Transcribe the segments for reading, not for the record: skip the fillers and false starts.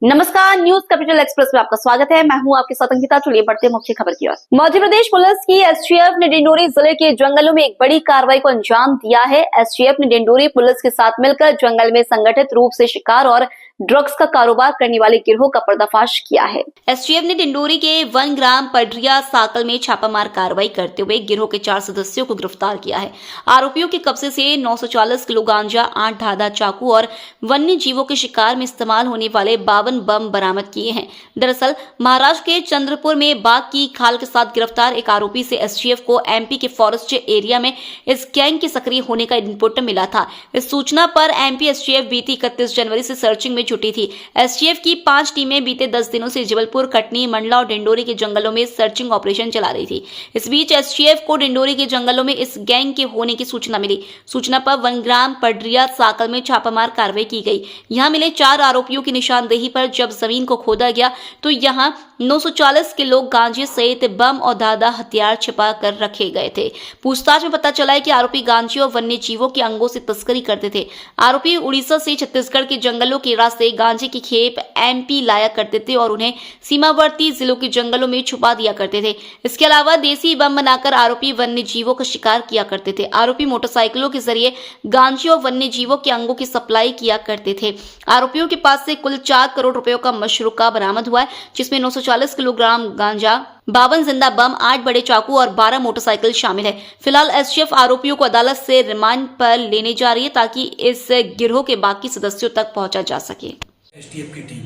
नमस्कार, news capital express में आपका स्वागत है। मैं हूं आपके साथ अंकिता। चलिए बढ़ते हैं मुख्य खबर की ओर। मध्य प्रदेश पुलिस की एसटीएफ ने डिंडोरी जिले के जंगलों में एक बड़ी कार्रवाई को अंजाम दिया है। एसटीएफ ने डिंडोरी पुलिस के साथ मिलकर जंगल में संगठित रूप से शिकार और ड्रग्स का कारोबार करने वाले गिरोह का पर्दाफाश किया है। एसटीएफ ने डिंडोरी के 1 ग्राम पडरिया साकल में छापामार कार्रवाई करते हुए गिरोह के 4 सदस्यों को गिरफ्तार किया है। आरोपियों के कब्जे से 940 किलो गांजा, 8 धारदार चाकू और वन्य जीवों के शिकार में इस्तेमाल होने वाले 52 बम बरामद किए हैं। दरअसल महाराष्ट्र के चंद्रपुर में बाघ की खाल के साथ गिरफ्तार एक आरोपी से एसटीएफ को एमपी के फॉरेस्ट एरिया में इस गैंग के सक्रिय होने का इनपुट मिला था। इस सूचना पर एमपी एसटीएफ बीती 31 जनवरी से सर्चिंग में जुटी थी। एसटीएफ की 5 टीमें बीते 10 दिनों से जबलपुर, कटनी, मंडला और डिंडोरी के जंगलों में सर्चिंग ऑपरेशन चला रही थी। इस बीच एसटीएफ को डिंडोरी के जंगलों में इस गैंग के होने की सूचना मिली। सूचना पर 1 ग्राम पडरिया साकल में छापामार कार्रवाई की गई। यहां मिले 4 आरोपियों की निशानदेही पर जब जमीन को खोदा गया तो यहां 940 किलो गांजे सहित बम और धारदार हथियार छिपा कर रखे गए थे। पूछताछ में पता चला है कि आरोपी गांजे और वन्य जीवों के अंगों से तस्करी करते थे। आरोपी उड़ीसा से छत्तीसगढ़ के जंगलों के रास्ते गांजे की खेप एमपी लाया करते थे और उन्हें सीमावर्ती जिलों के जंगलों में छुपा दिया करते थे। इसके अलावा देसी बम बनाकर आरोपी वन्य जीवों का शिकार किया करते थे। आरोपी मोटरसाइकिलों के जरिए गांजे और वन्य जीवों के अंगों की सप्लाई किया करते थे। आरोपियों के पास से कुल 4 करोड़ रुपयों का मशरूका बरामद हुआ है, जिसमें 940 किलोग्राम गांजा, 52 जिंदा बम, 8 बड़े चाकू और 12 मोटरसाइकिल शामिल है। फिलहाल एसटीएफ आरोपियों को अदालत से रिमांड पर लेने जा रही है ताकि इस गिरोह के बाकी सदस्यों तक पहुंचा जा सके। एसटीएफ की टीम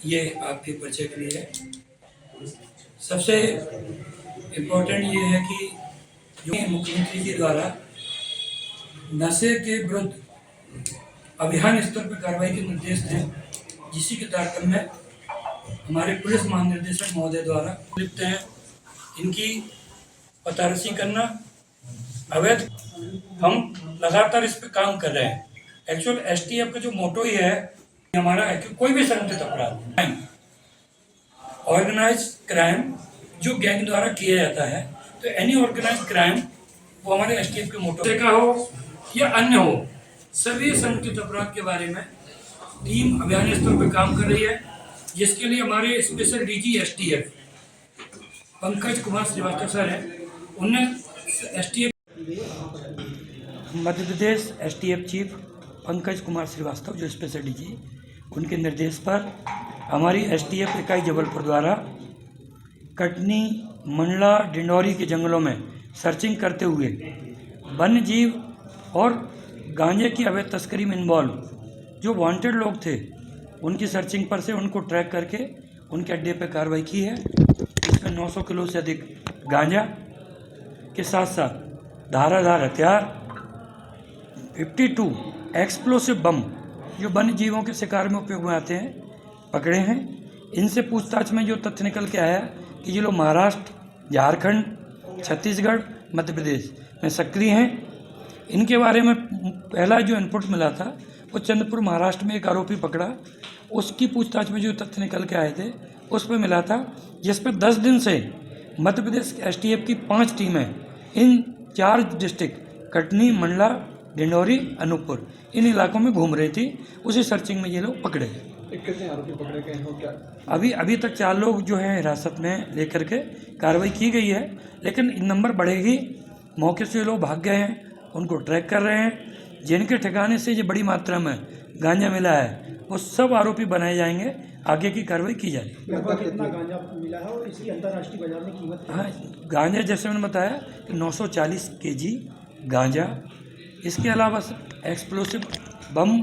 ये आपके परिचय के लिए है। सबसे इम्पोर्टेंट ये है कि जो मुख्यमंत्री जी द्वारा नशे के विरुद्ध अभियान स्तर पर कार्रवाई के निर्देश थे, जिसी के तारतम्य में हमारे पुलिस महानिदेशक महोदय द्वारा लिप्त हैं इनकी पतारसी करना अवैध। हम लगातार इस पर काम कर रहे हैं। एक्चुअल एसटीएफ का जो मोटो ही है हमारा कोई भी संगठित अपराध, ऑर्गेनाइज क्राइम जो गैंग द्वारा किया जाता है, तो एनी ऑर्गेनाइज क्राइम वो हमारे एसटीएफ के मोटो का हो या अन्य हो, सभी संगठित अपराध के बारे में टीम अभियान स्तर पर काम कर रही है, जिसके लिए हमारे special DG STF Pankaj Kumar Shrivastava sir हैं। उनने STF Madhya Pradesh STF chief Pankaj Kumar Shrivastava जो स्पेशल डीजी, उनके निर्देश पर हमारी एसटीएफ इकाई जबलपुर द्वारा कटनी, मंडला, डिंडोरी के जंगलों में सर्चिंग करते हुए वन्य जीव और गांजे की अवैध तस्करी में इन्वॉल्व जो वांटेड लोग थे, उनकी सर्चिंग पर से उनको ट्रैक करके उनके अड्डे पर कार्रवाई की है। इसमें 900 किलो से अधिक गांजा के साथ साथ धारादार हथियार, 52 एक्सप्लोसिव बम जो वन्य जीवों के शिकार में उपयोग में आते हैं, पकड़े हैं। इनसे पूछताछ में जो तथ्य निकल के आया कि ये लोग महाराष्ट्र, झारखंड, छत्तीसगढ़, मध्य प्रदेश में सक्रिय हैं। इनके बारे में पहला जो इनपुट मिला था वो चंद्रपुर महाराष्ट्र में एक आरोपी पकड़ा, उसकी पूछताछ में जो तथ्य निकल के आए थे उस पर मिला था, जिस पर 10 दिन से मध्य प्रदेश एसटीएफ की 5 टीमें इन 4 डिस्ट्रिक्ट कटनी, मंडला, डिंडोरी, अनूपपुर इन इलाकों में घूम रही थी। उसी सर्चिंग में ये लोग पकड़े गए। कितने आरोपी पकड़े गए हैं क्या? अभी तक 4 लोग जो है हिरासत में लेकर के कार्रवाई की गई है, लेकिन नंबर बढ़ेगी। मौके से ये लोग भाग गए हैं, उनको ट्रैक कर रहे हैं। जिनके ठिकाने से ये बड़ी मात्रा में गांजा मिला है वो सब आरोपी बनाए जाएंगे, आगे की कार्रवाई की जाएगी। लगभग कितना गांजा मिला है और इसकी अंतर्राष्ट्रीय बाजार में कीमत? हाँ, गांजा जैसे मैंने बताया कि 940 केजी गांजा, इसके अलावा एक्सप्लोसिव बम,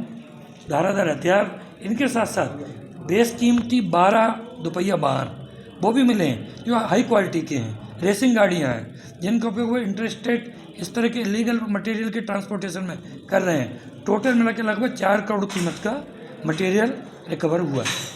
धारादार हथियार, इनके साथ साथ बेशकीमती 12 दोपहिया वाहन वो भी मिले हैं जो हाई क्वालिटी के हैं। रेसिंग गाड़ियाँ हैं जिनका उपयोग वो इंटरस्टेट इस तरह के इलीगल मटेरियल के ट्रांसपोर्टेशन में कर रहे हैं। टोटल मिला के लगभग 4 करोड़ कीमत का मटेरियल रिकवर हुआ है।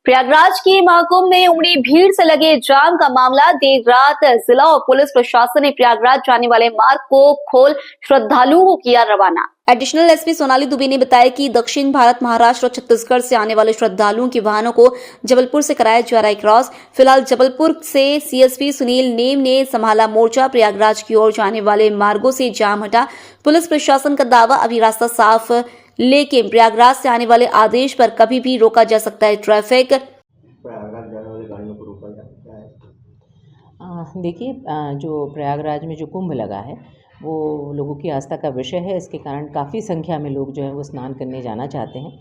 प्रयागराज की महाकुंभ में उमड़ी भीड़ से लगे जाम का मामला। देर रात जिला और पुलिस प्रशासन ने प्रयागराज जाने वाले मार्ग को खोल श्रद्धालुओं को किया रवाना। एडिशनल एसपी सोनाली दुबे ने बताया कि दक्षिण भारत, महाराष्ट्र और छत्तीसगढ़ से आने वाले श्रद्धालुओं के वाहनों को जबलपुर से कराया जा रहा है क्रॉस। फिलहाल जबलपुर से सीएसपी सुनील नेम ने संभाला मोर्चा। प्रयागराज की ओर जाने वाले मार्गों से जाम हटा। पुलिस प्रशासन का दावा, अभी रास्ता साफ लेकिन प्रयागराज से आने वाले आदेश पर कभी भी रोका जा सकता है ट्रैफिक। प्रयागराज जाने वाली गाड़ियों को रोका जाता है। देखिए, जो प्रयागराज में जो कुंभ लगा है वो लोगों की आस्था का विषय है। इसके कारण काफ़ी संख्या में लोग जो है वो स्नान करने जाना चाहते हैं।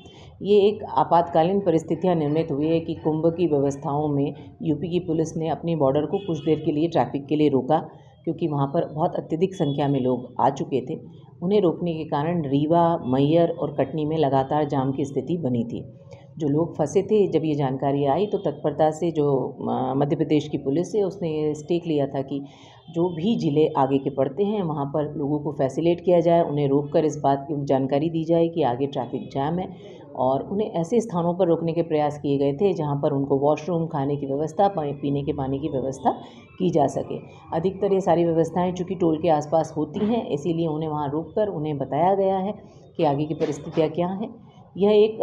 ये एक आपातकालीन परिस्थितियां निर्मित हुई है कि कुंभ की व्यवस्थाओं में यूपी की पुलिस ने अपनी बॉर्डर को कुछ देर के लिए ट्रैफिक के लिए रोका, क्योंकि वहाँ पर बहुत अत्यधिक संख्या में लोग आ चुके थे। उन्हें रोकने के कारण रीवा, मैहर और कटनी में लगातार जाम की स्थिति बनी थी। जो लोग फंसे थे, जब ये जानकारी आई तो तत्परता से जो मध्य प्रदेश की पुलिस है उसने स्टेक लिया था कि जो भी ज़िले आगे के पड़ते हैं वहाँ पर लोगों को फैसिलेट किया जाए, उन्हें रोककर इस बात की जानकारी दी जाए कि आगे ट्रैफिक जाम है, और उन्हें ऐसे स्थानों पर रोकने के प्रयास किए गए थे जहाँ पर उनको वॉशरूम, खाने की व्यवस्था, पीने के पानी की व्यवस्था की जा सके। अधिकतर ये सारी व्यवस्थाएं चूँकि टोल के आसपास होती हैं, इसीलिए उन्हें वहाँ रोककर उन्हें बताया गया है कि आगे की परिस्थितियाँ क्या हैं। यह एक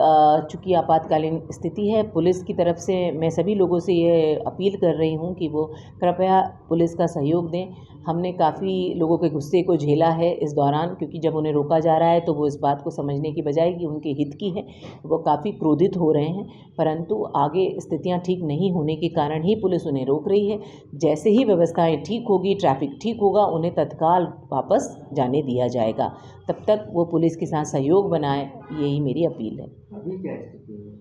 चूँकि आपातकालीन स्थिति है, पुलिस की तरफ से मैं सभी लोगों से ये अपील कर रही हूँ कि वो कृपया पुलिस का सहयोग दें। हमने काफ़ी लोगों के गुस्से को झेला है इस दौरान, क्योंकि जब उन्हें रोका जा रहा है तो वो इस बात को समझने की बजाय कि उनके हित की है, वो काफ़ी क्रोधित हो रहे हैं। परंतु आगे स्थितियां ठीक नहीं होने के कारण ही पुलिस उन्हें रोक रही है। जैसे ही व्यवस्थाएं ठीक होगी, ट्रैफिक ठीक होगा, उन्हें तत्काल वापस जाने दिया जाएगा। तब तक वो पुलिस के साथ सहयोग बनाए, यही मेरी अपील है। अभी क्या स्थिति है?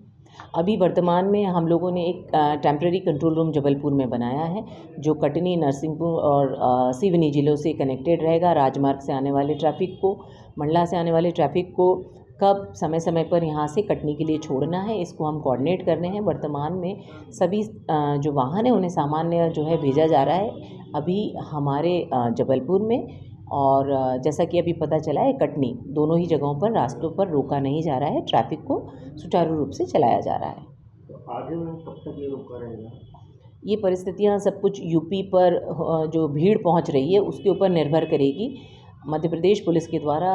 अभी वर्तमान में हम लोगों ने एक टेम्प्रेरी कंट्रोल रूम जबलपुर में बनाया है, जो कटनी, नरसिंहपुर और सिवनी जिलों से कनेक्टेड रहेगा। राजमार्ग से आने वाले ट्रैफिक को, मंडला से आने वाले ट्रैफिक को कब समय समय पर यहाँ से कटनी के लिए छोड़ना है, इसको हम कोऑर्डिनेट कर रहे हैं। वर्तमान में सभी जो वाहन है उन्हें सामान्य जो है भेजा जा रहा है अभी हमारे जबलपुर में, और जैसा कि अभी पता चला है कटनी, दोनों ही जगहों पर रास्तों पर रोका नहीं जा रहा है, ट्रैफिक को सुचारू रूप से चलाया जा रहा है। तो आगे में कब तक ये रोका रहेगा? ये परिस्थितियाँ सब कुछ यूपी पर जो भीड़ पहुंच रही है उसके ऊपर निर्भर करेगी। मध्य प्रदेश पुलिस के द्वारा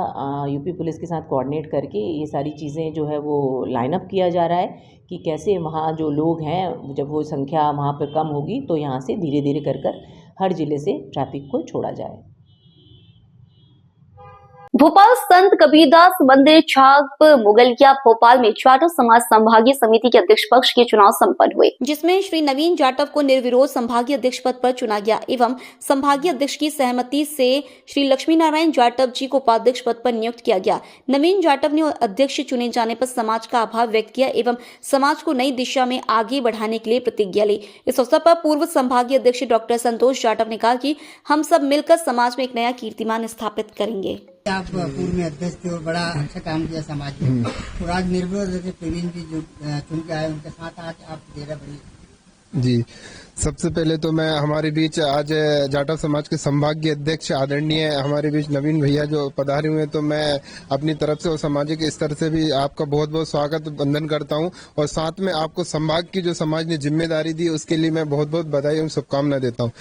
यूपी पुलिस के साथ कोऑर्डिनेट करके ये सारी चीज़ें जो है वो लाइन अप किया जा रहा है कि कैसे वहाँ जो लोग हैं, जब वो संख्या वहाँ पर कम होगी तो यहाँ से धीरे धीरे कर हर ज़िले से ट्रैफिक को छोड़ा जाए। भोपाल संत कबीरदास मंदिर छाप मुगलिया भोपाल में जाटव समाज संभागीय समिति के अध्यक्ष पक्ष के चुनाव संपन्न हुए, जिसमें श्री नवीन जाटव को निर्विरोध संभागीय अध्यक्ष पद पर चुना गया एवं संभागीय अध्यक्ष की सहमति से श्री लक्ष्मी नारायण जाटव जी को उपाध्यक्ष पद पर नियुक्त किया गया। नवीन जाटव ने अध्यक्ष चुने जाने पर समाज का आभार व्यक्त किया एवं समाज को नई दिशा में आगे बढ़ाने के लिए प्रतिज्ञा ली। इस अवसर पर पूर्व संभागीय अध्यक्ष डॉक्टर संतोष जाटव ने कहा कि हम सब मिलकर समाज में एक नया कीर्तिमान स्थापित करेंगे। आप पूर्व में अध्यक्ष थे और बड़ा अच्छा काम किया समाज में, और आज निर्विरोध प्रवीण जी जो चुन के आए उनके साथ आज आप डेरा बड़ी। जी, सबसे पहले तो मैं हमारे बीच आज जाटव समाज के संभागीय अध्यक्ष आदरणीय हमारे बीच नवीन भैया जो पधारे हुए हैं, तो मैं अपनी तरफ से और सामाजिक स्तर से भी आपका बहुत बहुत स्वागत वंदन करता हूं, और साथ में आपको संभाग की जो समाज ने जिम्मेदारी दी उसके लिए मैं बहुत बहुत बधाई और शुभकामनाएं देता हूं।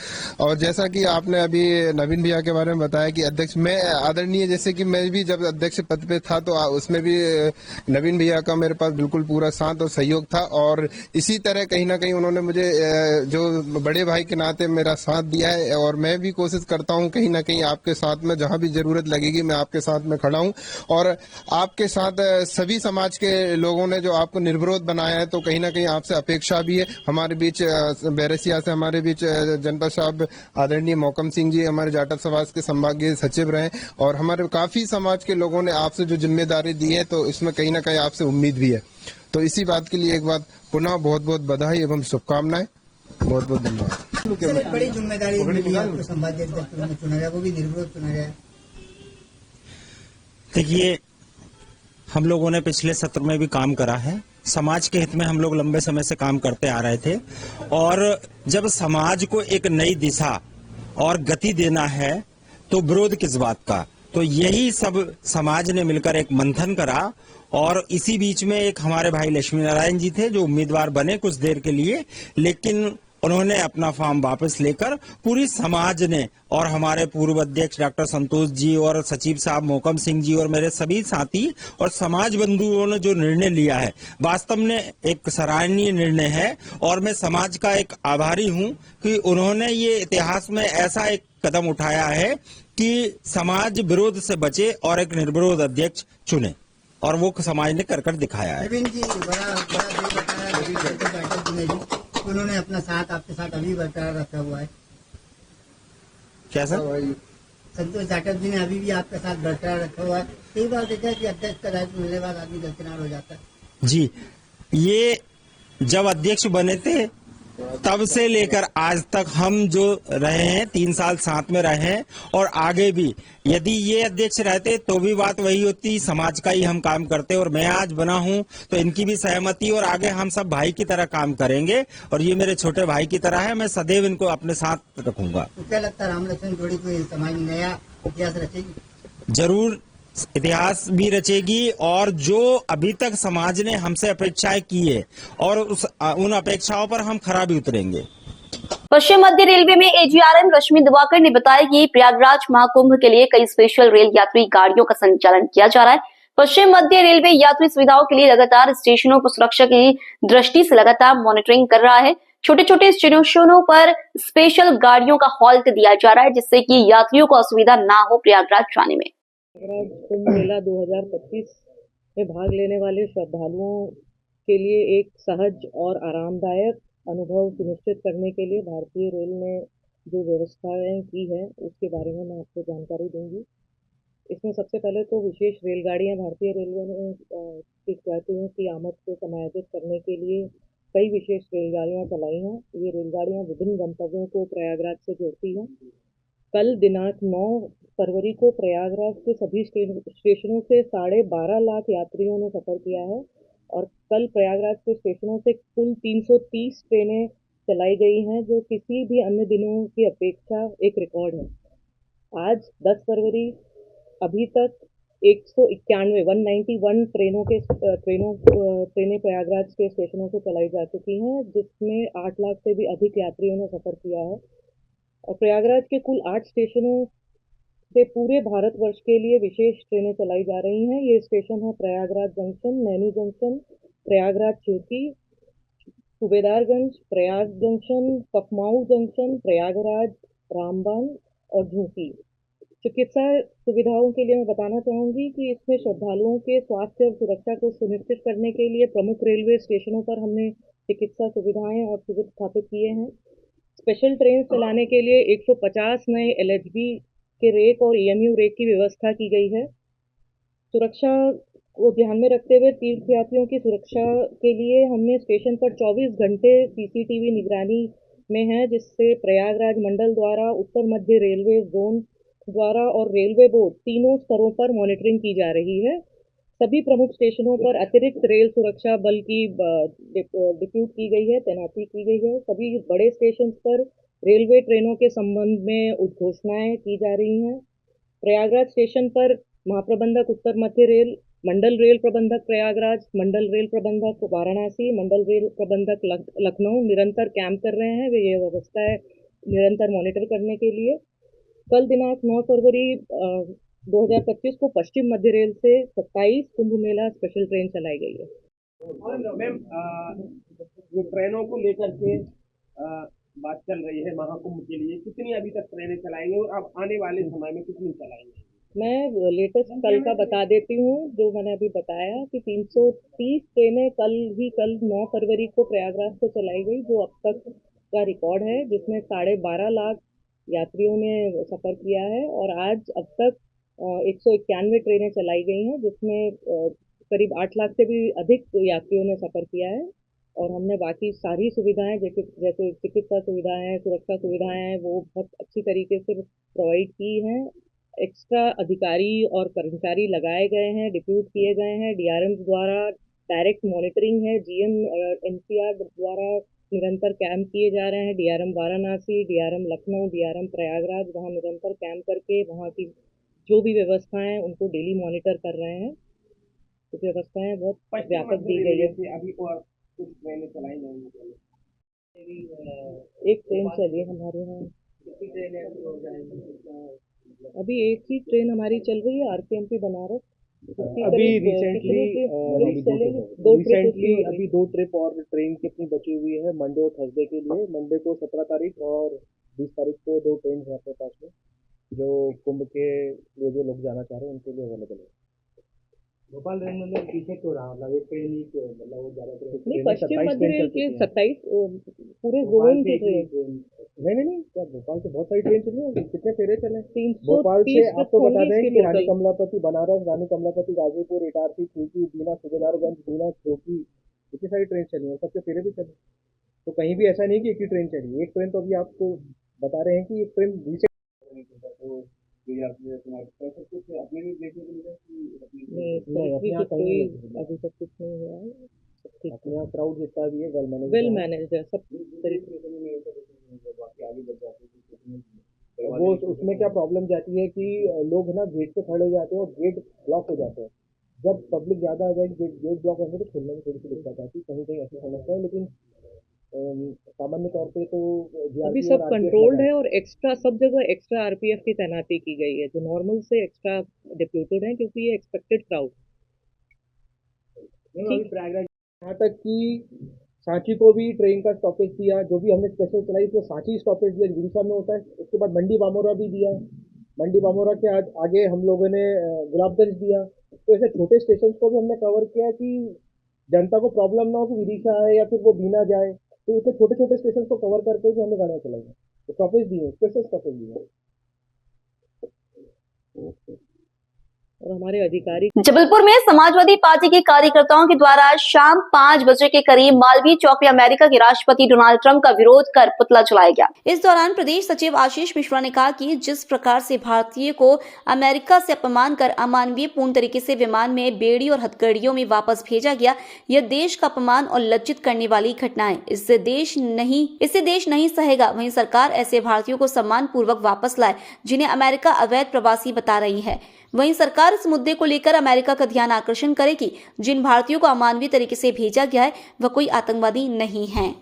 और जैसा कि आपने अभी नवीन भैया के बारे में बताया कि अध्यक्ष मैं आदरणीय, जैसे कि मैं भी जब अध्यक्ष पद पे था तो उसमें भी नवीन भैया का मेरे पास बिल्कुल पूरा साथ और सहयोग था, और इसी तरह कहीं ना कहीं उन्होंने मुझे जो बड़े भाई के नाते मेरा साथ दिया है, और मैं भी कोशिश करता हूं कहीं ना कहीं आपके साथ में जहां भी जरूरत लगेगी मैं आपके साथ में खड़ा हूं। और आपके साथ सभी समाज के लोगों ने जो आपको निर्विरोध बनाया है, तो कहीं ना कहीं आपसे अपेक्षा भी है। हमारे बीच बैरसिया से हमारे बीच जनता साहब आदरणीय मौकम सिंह जी हमारे जाटव समाज के संभागीय सचिव रहे, और हमारे काफी समाज के लोगों ने आपसे जो जिम्मेदारी दी है तो इसमें कहीं ना कहीं आपसे उम्मीद भी है। तो इसी बात के लिए एक बार पुनः बहुत बहुत बधाई एवं शुभकामनाएं, बहुत बहुत धन्यवाद। बड़ी जिम्मेदारी मिली आपको, संभागीय अध्यक्ष चुना गया, वो भी निर्विरोध चुना गया। देखिए, हम लोगों ने पिछले सत्र में भी काम करा है, समाज के हित में हम लोग लंबे समय से काम करते आ रहे थे, और जब समाज को एक नई दिशा और गति देना है तो विरोध किस बात का, तो यही सब समाज ने मिलकर एक मंथन करा। और इसी बीच में एक हमारे भाई लक्ष्मी नारायण जी थे जो उम्मीदवार बने कुछ देर के लिए, लेकिन उन्होंने अपना फॉर्म वापस लेकर पूरी समाज ने, और हमारे पूर्व अध्यक्ष डॉक्टर संतोष जी और सचिव साहब मौकम सिंह जी और मेरे सभी साथी और समाज बंधुओं ने जो निर्णय लिया है, वास्तव में एक सराहनीय निर्णय है, और मैं समाज का एक आभारी हूं कि उन्होंने ये इतिहास में ऐसा एक कदम उठाया है कि समाज विरोध से बचे और एक निर्विरोध अध्यक्ष चुने। और वो समाज ने कर कर दिखाया है। नवीन जी बड़ा दिल बताया जाटव जी ने भी, उन्होंने अपना साथ आपके साथ अभी बरकरार रखा हुआ है। क्या सर? संतोष जाटव जी ने अभी भी आपके साथ बरकरार रखा हुआ है। कई बार देखा है कि अध्यक्ष का दायित्व मिलने के बाद आदमी दरकिनार हो जाता है। जी, ये जब अध्यक्ष बने थे तब से लेकर आज तक हम जो रहे हैं 3 साल साथ में रहे हैं, और आगे भी यदि ये अध्यक्ष रहते तो भी बात वही होती, समाज का ही हम काम करते। और मैं आज बना हूं तो इनकी भी सहमति, और आगे हम सब भाई की तरह काम करेंगे, और ये मेरे छोटे भाई की तरह है। मैं सदैव इनको अपने साथ रखूंगा। तो क्या लगता है राम लक्ष्मण जोड़ी कोई समाज में नया इतिहास रचेगी? जरूर इतिहास भी रचेगी, और जो अभी तक समाज ने हमसे अपेक्षाएं की है और उन अपेक्षाओं पर हम खरा भी उतरेंगे। पश्चिम मध्य रेलवे में एजीआरएम रश्मि दिवाकर ने बताया कि प्रयागराज महाकुंभ के लिए कई स्पेशल रेल यात्री गाड़ियों का संचालन किया जा रहा है। पश्चिम मध्य रेलवे यात्री सुविधाओं के लिए लगातार स्टेशनों पर सुरक्षा की दृष्टि से लगातार मॉनिटरिंग कर रहा है। छोटे छोटे स्टेशनों पर स्पेशल गाड़ियों का हॉल्ट दिया जा रहा है, जिससे कि यात्रियों को असुविधा ना हो प्रयागराज जाने में। प्रयागराज कुंभ मेला 2025 में भाग लेने वाले श्रद्धालुओं के लिए एक सहज और आरामदायक अनुभव सुनिश्चित करने के लिए भारतीय रेल ने जो व्यवस्थाएं की है उसके बारे में मैं आपको जानकारी दूंगी। इसमें सबसे पहले तो विशेष रेलगाड़ियां भारतीय रेलवे ने यात्रियों की आमद को समायोजित करने के लिए कई विशेष रेलगाड़ियां चलाई हैं। ये रेलगाड़ियां विभिन्न गंतव्यों को प्रयागराज से जोड़ती हैं। कल दिनांक 9 फरवरी को प्रयागराज के सभी स्टेशनों से 12.5 लाख यात्रियों ने सफर किया है, और कल प्रयागराज के स्टेशनों से कुल 330 ट्रेनें चलाई गई हैं, जो किसी भी अन्य दिनों की अपेक्षा एक रिकॉर्ड है। आज 10 फरवरी अभी तक 191 ट्रेनें प्रयागराज के स्टेशनों से चलाई जा चुकी हैं, जिसमें 8 लाख से भी अधिक यात्रियों ने सफर किया है। और प्रयागराज के कुल 8 स्टेशनों से पूरे भारतवर्ष के लिए विशेष ट्रेनें चलाई जा रही हैं। ये स्टेशन है प्रयागराज जंक्शन, नैनी जंक्शन, प्रयागराज चौकी, सूबेदारगंज, प्रयाग जंक्शन, कफमाऊ जंक्शन, प्रयागराज, रामबन और झूंसी। चिकित्सा सुविधाओं के लिए मैं बताना चाहूंगी कि इसमें श्रद्धालुओं के स्वास्थ्य और सुरक्षा को सुनिश्चित करने के लिए प्रमुख रेलवे स्टेशनों पर हमने चिकित्सा सुविधाएं और शिविर स्थापित किए हैं। स्पेशल ट्रेन चलाने के लिए 150 नए LHB के रेक और EMU रेक की व्यवस्था की गई है। सुरक्षा को ध्यान में रखते हुए तीर्थयात्रियों की सुरक्षा के लिए हमने स्टेशन पर 24 घंटे CCTV निगरानी में है, जिससे प्रयागराज मंडल द्वारा, उत्तर मध्य रेलवे जोन द्वारा और रेलवे बोर्ड तीनों स्तरों पर मॉनिटरिंग की जा रही है। सभी प्रमुख स्टेशनों पर अतिरिक्त रेल सुरक्षा बल की डिप्यूट की गई है, तैनाती की गई है। सभी बड़े स्टेशन पर रेलवे ट्रेनों के संबंध में उद्घोषणाएं की जा रही हैं। प्रयागराज स्टेशन पर महाप्रबंधक उत्तर मध्य रेल, मंडल रेल प्रबंधक प्रयागराज, मंडल रेल प्रबंधक वाराणसी, मंडल रेल प्रबंधक लखनऊ निरंतर कैंप कर रहे हैं। वे ये व्यवस्था है निरंतर मॉनिटर करने के लिए। कल दिनांक 9 फरवरी 2025 को पश्चिम मध्य रेल से 27 कुंभ मेला स्पेशल ट्रेन चलाई गई है। मैम, जो ट्रेनों को लेकर के बात चल रही है महाकुंभ के लिए, कितनी अभी तक ट्रेनें चलाएंगे और अब आने वाले समय में कितनी चलाएंगे? मैं लेटेस्ट कल का बता देती हूँ, जो मैंने अभी बताया कि 330 ट्रेनें कल 9 फरवरी को प्रयागराज से चलाई गई, जो अब तक का रिकॉर्ड है, जिसमें 12.5 लाख यात्रियों ने सफर किया है। और आज अब तक 191 ट्रेनें चलाई गई हैं, जिसमें करीब 8 लाख से भी अधिक यात्रियों ने सफर किया है। और हमने बाकी सारी सुविधाएं जैसे चिकित्सा सुविधाएं, सुरक्षा सुविधाएं, वो बहुत अच्छी तरीके से प्रोवाइड की हैं। एक्स्ट्रा अधिकारी और कर्मचारी लगाए गए हैं, डिप्यूट किए गए हैं। DRM द्वारा डायरेक्ट मॉनिटरिंग है, GM NCR द्वारा निरंतर कैंप किए जा रहे हैं। DRM Varanasi, DRM Lucknow, DRM Prayagraj वहाँ निरंतर कैंप करके वहाँ की जो भी व्यवस्थाएं हैं उनको डेली मॉनिटर कर रहे हैं। तो व्यवस्थाएं बहुत व्यापक दी गई है। अभी और कुछ ट्रेनें चलाई जाएंगी? एक ट्रेन चली है हमारे यहाँ, अभी एक ही ट्रेन हमारी चल रही है, RKMP बनारस। अभी रिसेंटली अभी 2 ट्रिप और ट्रेन कितनी बची हुई है मंडे और थर्सडे के लिए? मंडे को 17 तारीख और 20 तारीख को 2 ट्रेन है अपने पास में, जो कुंभ के लिए जो लोग जाना चाह रहे हैं उनके लिए अवेलेबल है। भोपाल रेल मतलब पीछे क्यों रहा, मतलब एक ट्रेन ही क्यों, मतलब वो ज्यादातर नहीं, पश्चिम मध्य रेल के 27 पूरे जोन के ट्रेन। नहीं, क्या भोपाल से बहुत सारी ट्रेन चली है, कितने फेरे चले? 330 भोपाल से आपको बता दें कि रानी टोटल। कमलापति बनारस, रानी कमलापति गाजीपुर, इटारसी, खिड़की, बीना, सूबेदारगंज, बीना, चौकी, इतनी सारी ट्रेन चली है, सबके फेरे भी चले। तो कहीं भी ऐसा नहीं कि एक ही ट्रेन चली, एक ट्रेन तो अभी आपको बता रहे हैं कि एक ट्रेन नीचे अपने भी देखने को मिला कि नहीं, कोई अभी तक कुछ नहीं हुआ है। अपने यहाँ क्राउड जितना भी है वेल मैनेज है सब तरीके। वो उसमें क्या प्रॉब्लम जाती है कि लोग ना गेट पे खड़े हो जाते हैं और गेट ब्लॉक हो जाते हैं। जब पब्लिक ज़्यादा आ जाएगी, गेट ब्लॉक होंगे तो खुलने में थोड़ी सी दिक्कत आती है, कहीं कहीं ऐसी समस्या है, लेकिन सामान्य तौर पे तो अभी सब कंट्रोल्ड है और एक्स्ट्रा सब जगह एक्स्ट्रा आरपीएफ की तैनाती की गई है, जो नॉर्मल से एक्स्ट्रा डिप्यूटेड है, क्योंकि ये एक्सपेक्टेड क्राउड। प्रयागराज यहाँ तक कि सांची को भी ट्रेन का स्टॉपेज दिया, जो भी हमने स्पेशल चलाई तो सांची स्टॉपेज दिया, उड़ीसा में होता है। उसके बाद मंडी बामोरा भी दिया, मंडी बामोरा के आगे हम लोगों ने गुलाबगंज दिया। तो ऐसे छोटे स्टेशन को भी हमने कवर किया कि जनता को प्रॉब्लम ना हो कि विदिशा आए या फिर वो बीना जाए, तो उससे छोटे छोटे स्टेशन को कवर करके भी हमने गाड़ियाँ चलाई हैं, तो स्टॉपेज दिए, स्पेशल स्टॉपेज दिए। और हमारे अधिकारी जबलपुर में समाजवादी पार्टी के कार्यकर्ताओं के द्वारा शाम 5 बजे के करीब मालवीय चौक में अमेरिका के राष्ट्रपति डोनाल्ड ट्रंप का विरोध कर पुतला जलाया गया। इस दौरान प्रदेश सचिव आशीष मिश्रा ने कहा कि जिस प्रकार से भारतीय को अमेरिका से अपमान कर अमानवीय पूर्ण तरीके से विमान में बेड़ी और हथकड़ियों में वापस भेजा गया, यह देश का अपमान और लज्जित करने वाली घटना है। इससे देश नहीं सहेगा। वहीं सरकार ऐसे भारतीयों को सम्मान पूर्वक वापस लाए जिन्हें अमेरिका अवैध प्रवासी बता रही है। वहीं सरकार इस मुद्दे को लेकर अमेरिका का ध्यान आकर्षण करे कि जिन भारतीयों को अमानवीय तरीके से भेजा गया है वह कोई आतंकवादी नहीं है।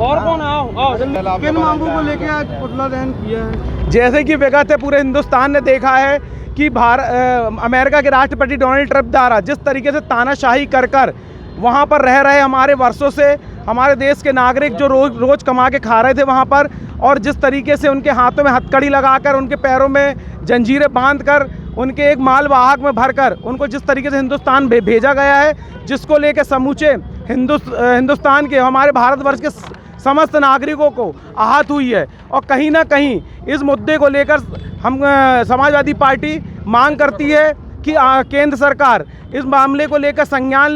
और कौन आओ किन मांगों को लेके आज पुतला दहन किया है? जैसे कि विगत है पूरे हिंदुस्तान ने देखा है कि अमेरिका के राष्ट्रपति डोनाल्ड ट्रंप द्वारा जिस तरीके से तानाशाही कर वहाँ पर रह रहे हमारे वर्षों से हमारे देश के नागरिक जो रोज कमा के खा रहे थे वहाँ पर, और जिस तरीके से उनके हाथों में हथकड़ी लगाकर, उनके पैरों में जंजीरें बांधकर, उनके एक मालवाहक में भरकर उनको जिस तरीके से हिंदुस्तान भेजा गया है, जिसको लेकर समूचे हिंदुस्तान के हमारे भारतवर्ष के समस्त नागरिकों को आहत हुई है। और कहीं ना कहीं इस मुद्दे को लेकर हम समाजवादी पार्टी मांग करती है कि केंद्र सरकार इस मामले को लेकर संज्ञान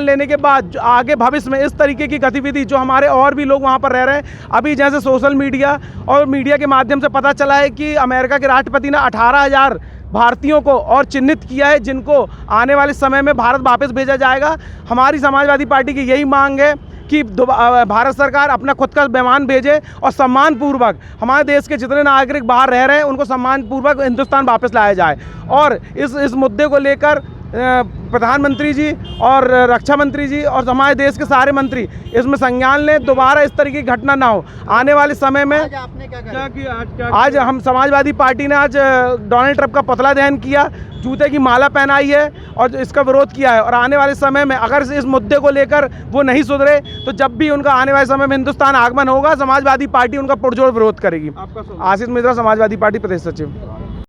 लेने के बाद आगे भविष्य में इस तरीके की गतिविधि जो हमारे और भी लोग वहां पर रह रहे हैं, अभी जैसे सोशल मीडिया और मीडिया के माध्यम से पता चला है कि अमेरिका के राष्ट्रपति ने 18,000 भारतीयों को और चिन्हित किया है जिनको आने वाले समय में भारत वापस भेजा जाएगा। हमारी समाजवादी पार्टी की यही मांग है कि भारत सरकार अपना खुद का विमान भेजे और सम्मानपूर्वक हमारे देश के जितने नागरिक बाहर रह रहे हैं उनको सम्मानपूर्वक हिंदुस्तान वापस लाया जाए। और इस मुद्दे को लेकर प्रधानमंत्री जी और रक्षा मंत्री जी और हमारे देश के सारे मंत्री इसमें संज्ञान लें, दोबारा इस तरह की घटना ना हो। आने वाले समय में आज आपने क्या किया? आज हम समाजवादी पार्टी ने आज डोनाल्ड ट्रंप का पुतला दहन किया, जूते की माला पहनाई है और इसका विरोध किया है। और आने वाले समय में अगर इस मुद्दे को लेकर वो नहीं सुधरे तो जब भी उनका आने वाले समय में हिंदुस्तान आगमन होगा, समाजवादी पार्टी उनका पुरजोर विरोध करेगी। आशीष मिश्रा, समाजवादी पार्टी प्रदेश सचिव।